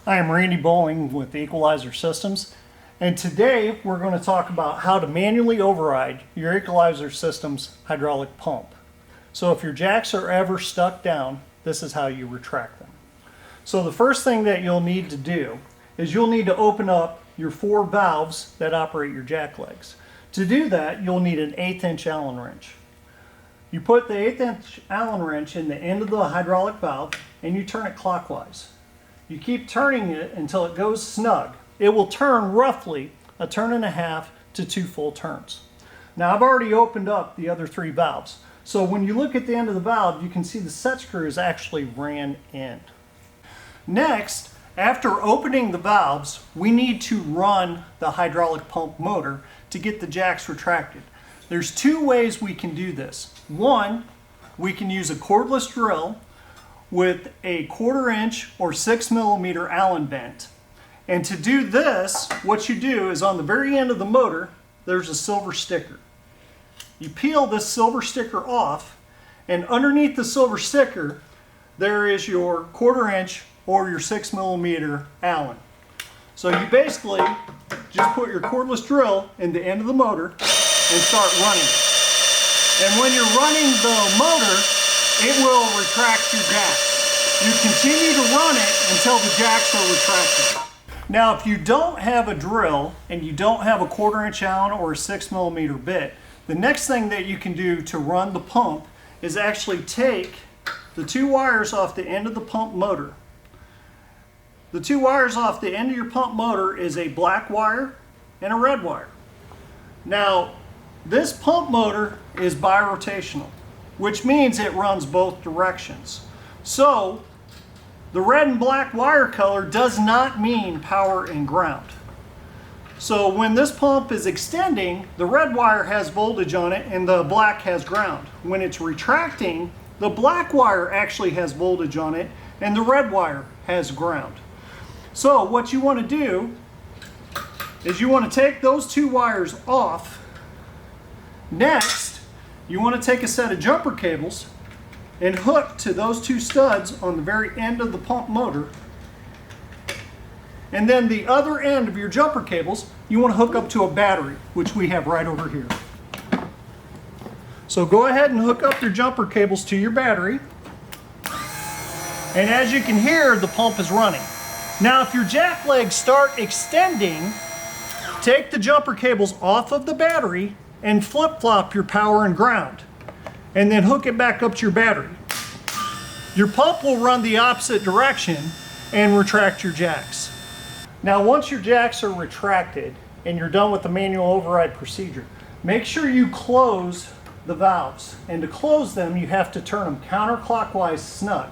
I am Randy Bowling with Equalizer Systems, and today we're going to talk about how to manually override your Equalizer system's hydraulic pump. So if your jacks are ever stuck down, this is how you retract them. So the first thing that you'll need to do is you'll need to open up your 4 valves that operate your jack legs. To do that, you'll need an 1/8 inch Allen wrench. You put the 1/8 inch Allen wrench in the end of the hydraulic valve and you turn it clockwise. You keep turning it until it goes snug. It will turn roughly 1.5 turns to 2 full turns. Now I've already opened up the other 3 valves. So when you look at the end of the valve, you can see the set screws actually ran in. Next, after opening the valves, we need to run the hydraulic pump motor to get the jacks retracted. There's 2 ways we can do this. One, we can use a cordless drill with a 1/4 inch or 6 millimeter Allen bent. And to do this, what you do is on the very end of the motor, there's a silver sticker. You peel this silver sticker off, and underneath the silver sticker, there is your 1/4 inch or your 6 millimeter Allen. So you basically just put your cordless drill in the end of the motor and start running it. And when you're running the motor, it will retract your jacks. You continue to run it until the jacks are retracted. Now, if you don't have a drill and you don't have a 1/4 inch Allen or a 6 millimeter bit, the next thing that you can do to run the pump is actually take the 2 wires off the end of the pump motor. The 2 wires off the end of your pump motor is a black wire and a red wire. Now, this pump motor is birotational, which means it runs both directions. So, the red and black wire color does not mean power and ground. So when this pump is extending, the red wire has voltage on it and the black has ground. When it's retracting, the black wire actually has voltage on it and the red wire has ground. So what you want to do is you want to take those 2 wires off. Next, you want to take a set of jumper cables and hook to those 2 studs on the very end of the pump motor. And then the other end of your jumper cables, you want to hook up to a battery, which we have right over here. So go ahead and hook up your jumper cables to your battery. And as you can hear, the pump is running. Now, if your jack legs start extending, take the jumper cables off of the battery and flip-flop your power and ground, and then hook it back up to your battery. Your pump will run the opposite direction and retract your jacks. Now, once your jacks are retracted and you're done with the manual override procedure, make sure you close the valves. And to close them, you have to turn them counterclockwise snug.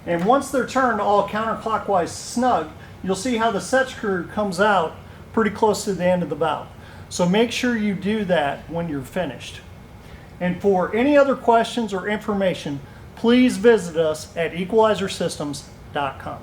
And once they're turned all counterclockwise snug, you'll see how the set screw comes out pretty close to the end of the valve. So make sure you do that when you're finished. And for any other questions or information, please visit us at equalizersystems.com.